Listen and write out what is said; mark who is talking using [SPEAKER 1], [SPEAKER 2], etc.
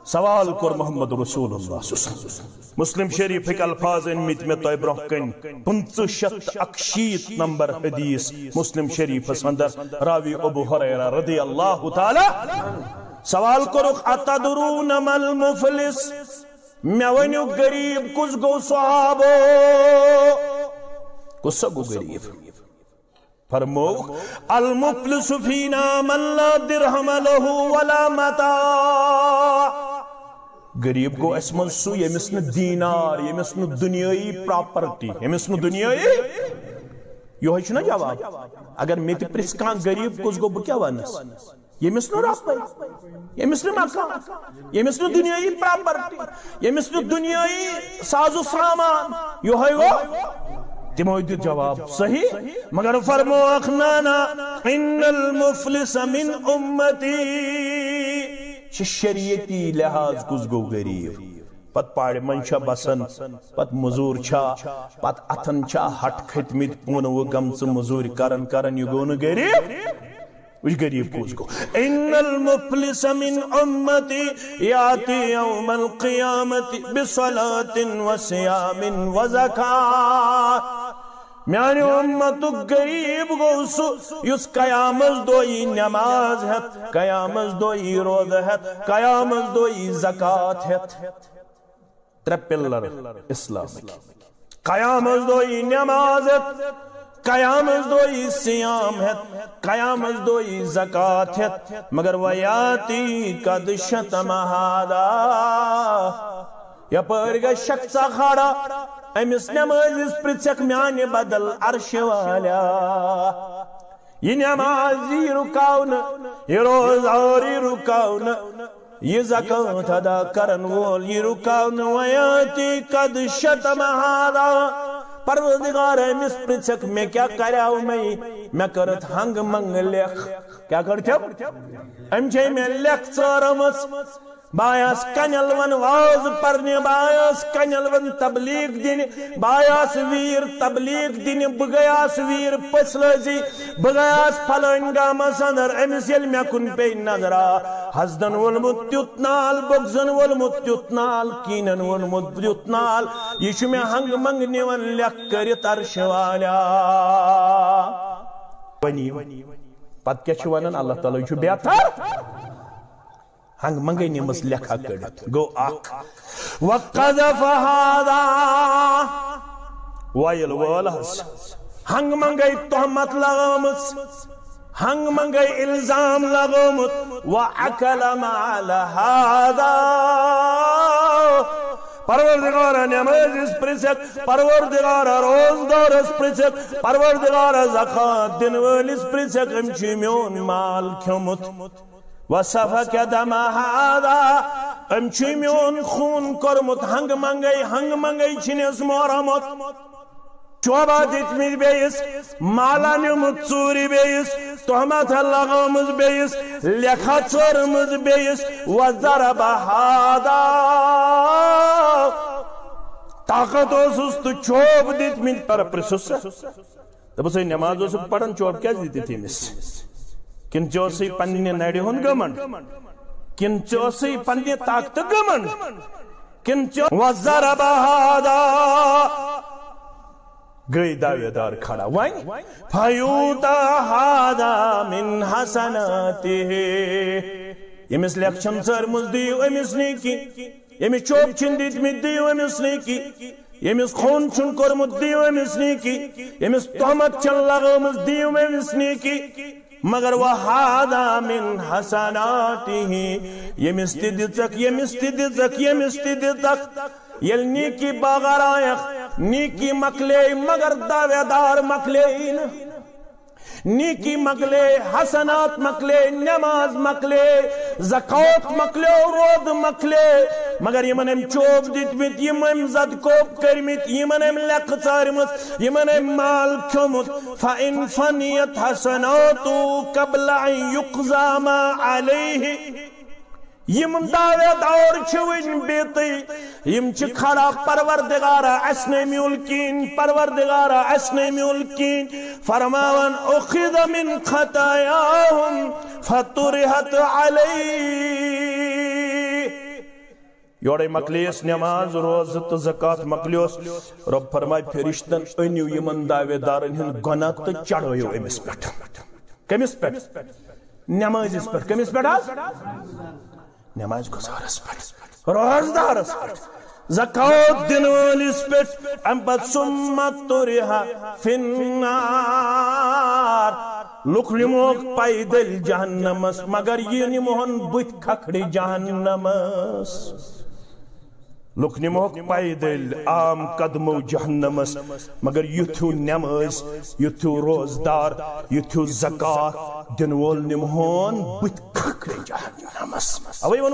[SPEAKER 1] سوال کور محمد رسول اللہ مسلم شریف الفاظ انمت میں تو برہکن 561 نمبر حدیث مسلم شریف اندر راوی ابو ہریرہ رضی اللہ تعالی سوال کورک اتدرون ما المفلس میں ونیو غریب کس گو صحابو کس گو غریب فرمو المفلس فینا من لا درہم له ولا متاع غریب گو اس من سو یمس نہ دینار یمس نہ دنیائی پراپرٹی یمس نہ دنیائی یہ چھنا جواب اگر میں تے پرس کان غریب کس گو بہ کیا ونس یمس نہ رپے یمس نہ مکان یمس نہ دنیائی پراپرٹی یمس نہ دنیائی ساز و سامان یہ ہے وہ تمو دیت جواب صحیح مگر فرمو اخنانا ان المفلس من امتی شریعتی لحاظ کس گو غریب پت پاڑ منشا بسن پت مزور چھا پت اتن چھا ہٹ کھتمت پون وہ گمس مزور کرن یہ گو نا غریب وش غریب کس گو ان المفلس من امتی یاتی یوم القیامت بصلاة وصیام وزکاة میانی امت غریب گو سو یس قیامت دوئی نماز ہت قیامت دوئی روز ہت قیامت دوئی زکاة ہت ترے پلر اسلام کی قیامت دوئی نماز ہت قیامت دوئی سیام ہت قیامت دوئی زکاة ہت مگر ویاتی قد شتم ہادا یا پرگا شخصا کھاڑا امس نماز پرچک میانے بدل عرش والا یہ نماز یہ رکاؤن یہ روزار یہ رکاؤن یہ زکاة ادا کرن وول یہ رکاؤن ویاتی قد شتم ہادا پروردگار امس پرچک میں کیا کراؤ میں کرت ہنگ منگ لکھ کیا کرتے امچے میں لکھ چارمس بایاس کنل ون واز پرنے بایاس کنل ون تبلیغ دین بایاس ویر تبلیغ دین بگیاس ویر پسلزی بگیاس پھلنگا مسندر امس یل میں کن پہ نظرہ حسدن والمتیتنال بغزن والمتیتنال کینن والمتیتنال یشو میں ہنگ منگ نیون لکھ کرت عرش والا ونی پت کیا چھوانن اللہ تعالیٰ یشو بیاتر ہنگ منگئی نمس لکھا کرت گو آکھ وَقَذَفَ هَذَا وائل والحس ہنگ منگئی تحمت لغامت ہنگ منگئی الزام لغامت وَعَكَلَ مَعَلَ هَذَا پروردگار نماز اس پرسک پروردگار روزدار اس پرسک پروردگار زکاة دن وال اس پرسک امچی میون مال کھمت وصفک دم هذا امچی میون خون کرمت ہنگ منگئی چھنیس مورمت چوبا دیتمید بیس مالا نمت چوری بیس تحمت لغامز بیس لکھا چرمز بیس وضرب هذا طاقت اوسس تو چوب دیتمید پر پرسوس دب اسے نماز اوسس پڑھن چوب کیا دیتی تھی مس کن چوسی پنی نیڑی ہون گمن کن چوسی پنی طاقت گمن کن چو وزرب هذا گئی داوی دار کھڑا وائن فیوتا هذا من حسناته یمس لیکشن سرمز دیو امس نیکی یمس چوب چن دیت دیو امس نیکی یمس خون چن کرمت دیو امس نیکی یمس تحمت چن لغمز دیو امس نیکی مگر وَهَذَا مِنْ حَسَنَاتِهِ یمستدزک یل نیکی باغر آیخ نیکی مکلے مگر دعوے دار مکلے نیکی مکلے حسنات مکلے نماز مکلے زکاة مکلے رود مکلے مگر یمنم چوب دیتمت یمنم زد کوب کرمت یمنم لق چارمت یمنم مال کھمت فَإِنْ فَنِيَتْ حَسَنَاتُ قَبْلَ أَنْ يُقْضَى مَا عَلَيْهِ یم دعوے دور چھوین بیتی یم چھ کھڑا پروردگارا اسنے میولکین پروردگارا اسنے میولکین فرماون اخذ من خطایاہم فطرحت علی یورے مکلیس نماز روز تو زکات مکلیوس رب فرمائے فرشتن انیو یمن دعوے دارن ہن گناہ تو چڑھویو امس پٹھ کمس پٹھ نمازس پٹھ کمس پٹھ نماز گزارس پٹھ روزدارس پٹھ زکات دن وٲلِس پٮ۪ٹھ اَمہِ پتہٕ سُمت تُرِہا فِنار لُکھ نِموکھ پیدل جہنمس مگر یہِ نِموہن بٕتھِ کھکھڑِ جہنمس لُکھ نِموکھ پیدل عام قدمو جہنمس مگر یُتھ ہیوٗ نٮ۪مٲز یُتھ ہیوٗ روزدار یُتھ ہیوٗ زکات دِنہٕ وول نِموہن بٕتھِ کھکھڑِ جہنمس اوے ووٚنمو